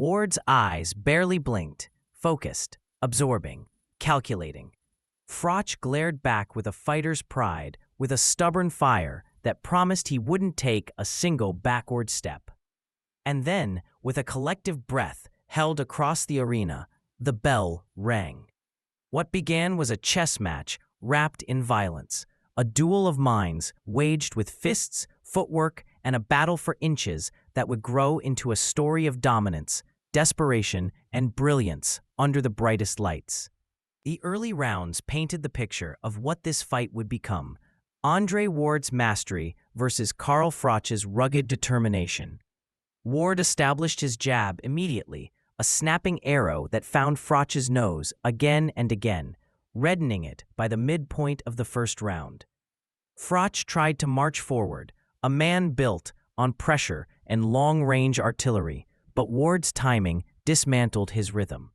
Ward's eyes barely blinked, focused, absorbing, calculating. Froch glared back with a fighter's pride, with a stubborn fire that promised he wouldn't take a single backward step. And then, with a collective breath held across the arena, the bell rang. What began was a chess match wrapped in violence, a duel of minds waged with fists, footwork, and a battle for inches that would grow into a story of dominance, desperation, and brilliance under the brightest lights. The early rounds painted the picture of what this fight would become: Andre Ward's mastery versus Carl Froch's rugged determination. Ward established his jab immediately, a snapping arrow that found Froch's nose again and again, reddening it by the midpoint of the first round. Froch tried to march forward, a man built on pressure and long-range artillery, but Ward's timing dismantled his rhythm.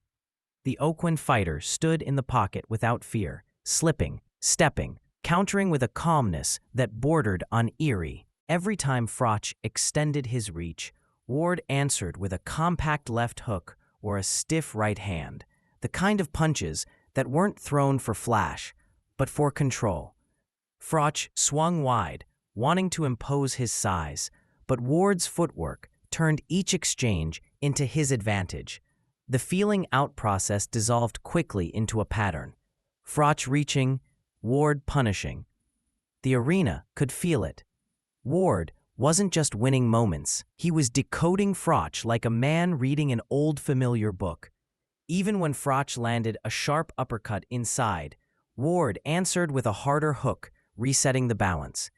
The Oakland fighter stood in the pocket without fear, slipping, stepping, countering with a calmness that bordered on eerie. Every time Froch extended his reach, Ward answered with a compact left hook or a stiff right hand, the kind of punches that weren't thrown for flash, but for control. Froch swung wide, wanting to impose his size, but Ward's footwork turned each exchange into his advantage. The feeling-out process dissolved quickly into a pattern. Froch reaching, Ward punishing. The arena could feel it. Ward wasn't just winning moments, he was decoding Froch like a man reading an old familiar book. Even when Froch landed a sharp uppercut inside, Ward answered with a harder hook, resetting the balance.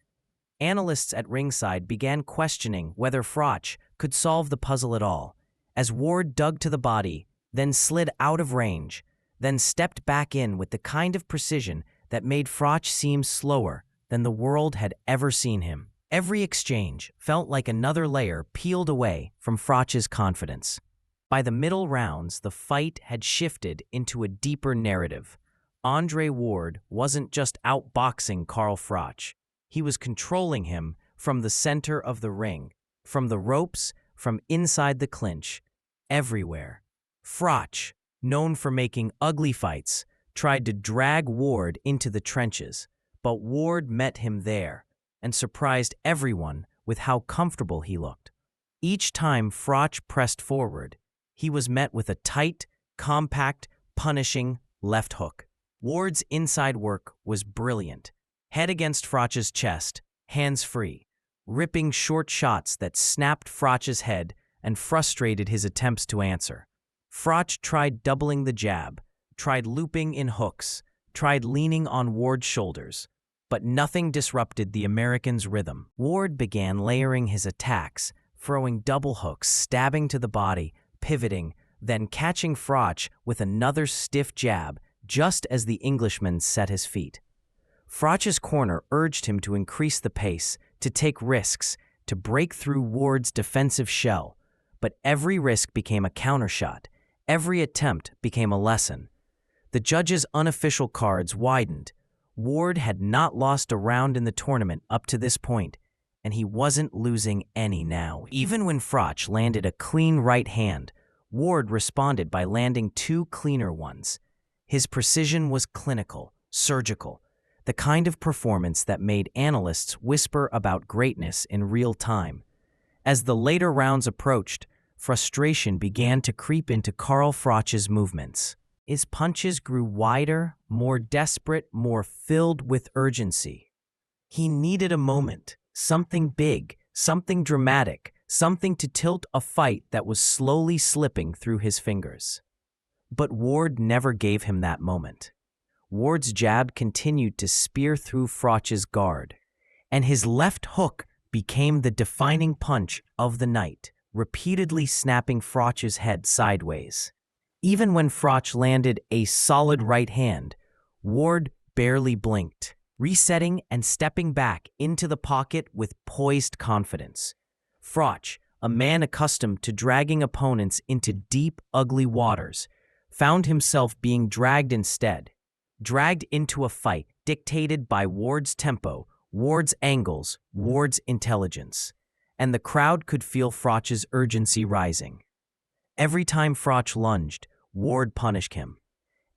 Analysts at ringside began questioning whether Froch could solve the puzzle at all, as Ward dug to the body, then slid out of range, then stepped back in with the kind of precision that made Froch seem slower than the world had ever seen him. Every exchange felt like another layer peeled away from Froch's confidence. By the middle rounds, the fight had shifted into a deeper narrative. Andre Ward wasn't just outboxing Carl Froch. He was controlling him from the center of the ring, from the ropes, from inside the clinch, everywhere. Froch, known for making ugly fights, tried to drag Ward into the trenches, but Ward met him there and surprised everyone with how comfortable he looked. Each time Froch pressed forward, he was met with a tight, compact, punishing left hook. Ward's inside work was brilliant. Head against Froch's chest, hands free, ripping short shots that snapped Froch's head and frustrated his attempts to answer. Froch tried doubling the jab, tried looping in hooks, tried leaning on Ward's shoulders, but nothing disrupted the American's rhythm. Ward began layering his attacks, throwing double hooks, stabbing to the body, pivoting, then catching Froch with another stiff jab just as the Englishman set his feet. Froch's corner urged him to increase the pace, to take risks, to break through Ward's defensive shell, but every risk became a countershot. Every attempt became a lesson. The judges' unofficial cards widened. Ward had not lost a round in the tournament up to this point, and he wasn't losing any now. Even when Froch landed a clean right hand, Ward responded by landing two cleaner ones. His precision was clinical, surgical, the kind of performance that made analysts whisper about greatness in real time. As the later rounds approached, frustration began to creep into Carl Froch's movements. His punches grew wider, more desperate, more filled with urgency. He needed a moment, something big, something dramatic, something to tilt a fight that was slowly slipping through his fingers. But Ward never gave him that moment. Ward's jab continued to spear through Froch's guard, and his left hook became the defining punch of the night, repeatedly snapping Froch's head sideways. Even when Froch landed a solid right hand, Ward barely blinked, resetting and stepping back into the pocket with poised confidence. Froch, a man accustomed to dragging opponents into deep, ugly waters, found himself being dragged instead, dragged into a fight dictated by Ward's tempo, Ward's angles, Ward's intelligence, and the crowd could feel Froch's urgency rising. Every time Froch lunged, Ward punished him.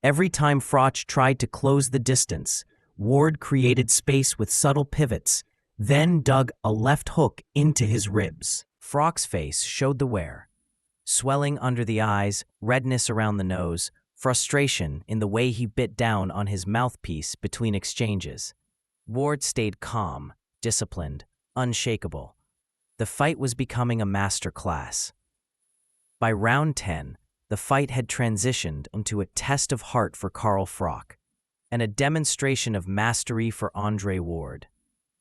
Every time Froch tried to close the distance, Ward created space with subtle pivots, then dug a left hook into his ribs. Froch's face showed the wear. Swelling under the eyes, redness around the nose, frustration in the way he bit down on his mouthpiece between exchanges. Ward stayed calm, disciplined, unshakable. The fight was becoming a masterclass. By round 10, the fight had transitioned into a test of heart for Carl Froch, and a demonstration of mastery for Andre Ward.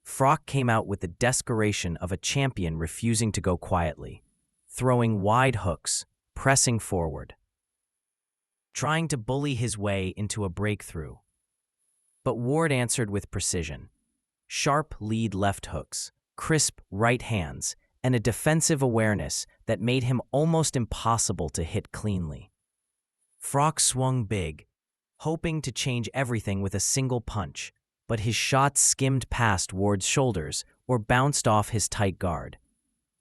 Froch came out with the desperation of a champion refusing to go quietly, throwing wide hooks, pressing forward, trying to bully his way into a breakthrough. But Ward answered with precision. Sharp lead left hooks, crisp right hands, and a defensive awareness that made him almost impossible to hit cleanly. Froch swung big, hoping to change everything with a single punch, but his shots skimmed past Ward's shoulders or bounced off his tight guard.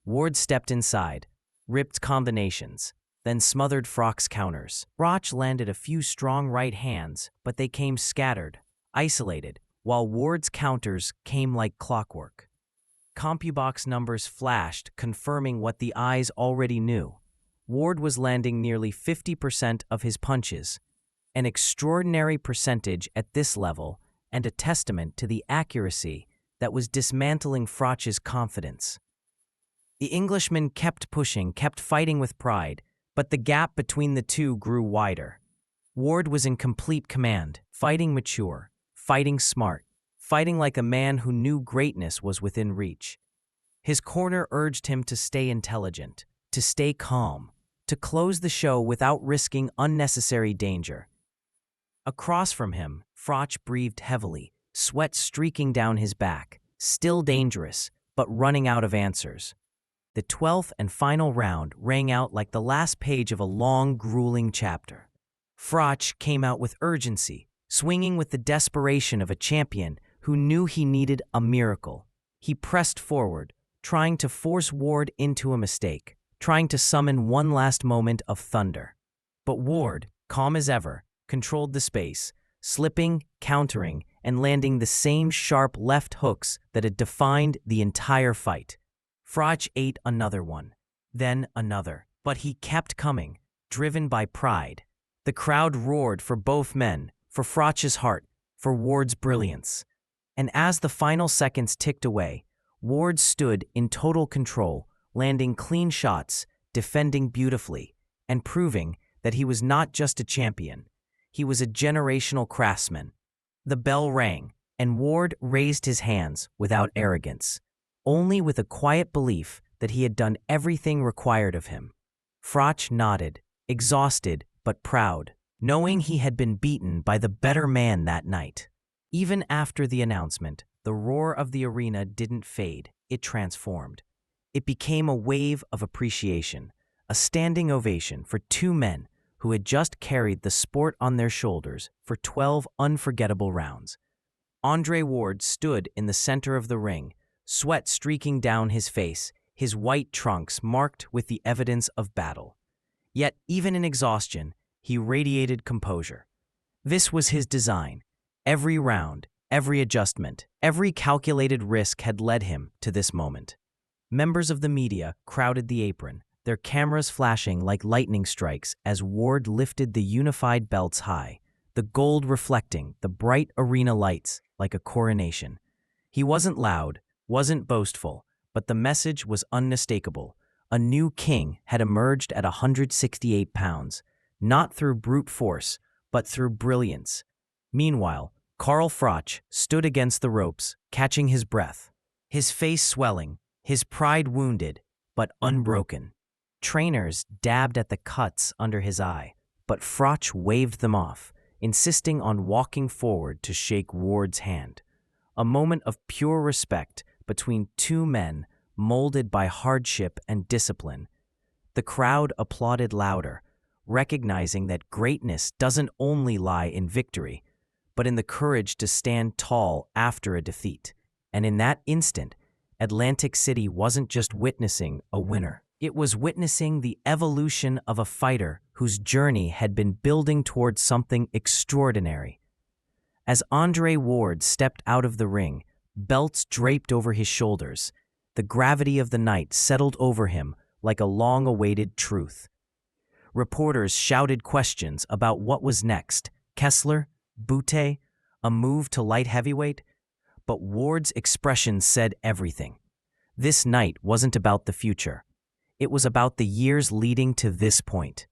Ward stepped inside, ripped combinations, then smothered Froch's counters. Froch landed a few strong right hands, but they came scattered, isolated, while Ward's counters came like clockwork. CompuBox numbers flashed, confirming what the eyes already knew. Ward was landing nearly 50% of his punches, an extraordinary percentage at this level and a testament to the accuracy that was dismantling Froch's confidence. The Englishman kept pushing, kept fighting with pride, but the gap between the two grew wider. Ward was in complete command, fighting mature, fighting smart, fighting like a man who knew greatness was within reach. His corner urged him to stay intelligent, to stay calm, to close the show without risking unnecessary danger. Across from him, Froch breathed heavily, sweat streaking down his back, still dangerous, but running out of answers. The 12th and final round rang out like the last page of a long, grueling chapter. Froch came out with urgency, swinging with the desperation of a champion who knew he needed a miracle. He pressed forward, trying to force Ward into a mistake, trying to summon one last moment of thunder. But Ward, calm as ever, controlled the space, slipping, countering, and landing the same sharp left hooks that had defined the entire fight. Froch ate another one, then another, but he kept coming, driven by pride. The crowd roared for both men, for Froch's heart, for Ward's brilliance. And as the final seconds ticked away, Ward stood in total control, landing clean shots, defending beautifully, and proving that he was not just a champion. He was a generational craftsman. The bell rang, and Ward raised his hands without arrogance, only with a quiet belief that he had done everything required of him. Froch nodded, exhausted but proud, knowing he had been beaten by the better man that night. Even after the announcement, the roar of the arena didn't fade, it transformed. It became a wave of appreciation, a standing ovation for two men who had just carried the sport on their shoulders for 12 unforgettable rounds. Andre Ward stood in the center of the ring, sweat streaking down his face, his white trunks marked with the evidence of battle. Yet, even in exhaustion, he radiated composure. This was his design. Every round, every adjustment, every calculated risk had led him to this moment. Members of the media crowded the apron, their cameras flashing like lightning strikes as Ward lifted the unified belts high, the gold reflecting the bright arena lights like a coronation. He wasn't loud, wasn't boastful, but the message was unmistakable. A new king had emerged at 168 pounds, not through brute force, but through brilliance. Meanwhile, Carl Froch stood against the ropes, catching his breath, his face swelling, his pride wounded, but unbroken. Trainers dabbed at the cuts under his eye, but Froch waved them off, insisting on walking forward to shake Ward's hand. A moment of pure respect between two men molded by hardship and discipline. The crowd applauded louder, recognizing that greatness doesn't only lie in victory, but in the courage to stand tall after a defeat. And in that instant, Atlantic City wasn't just witnessing a winner. It was witnessing the evolution of a fighter whose journey had been building towards something extraordinary. As Andre Ward stepped out of the ring, belts draped over his shoulders, the gravity of the night settled over him like a long-awaited truth. Reporters shouted questions about what was next: Kessler, Butte, a move to light heavyweight? But Ward's expression said everything. This night wasn't about the future. It was about the years leading to this point.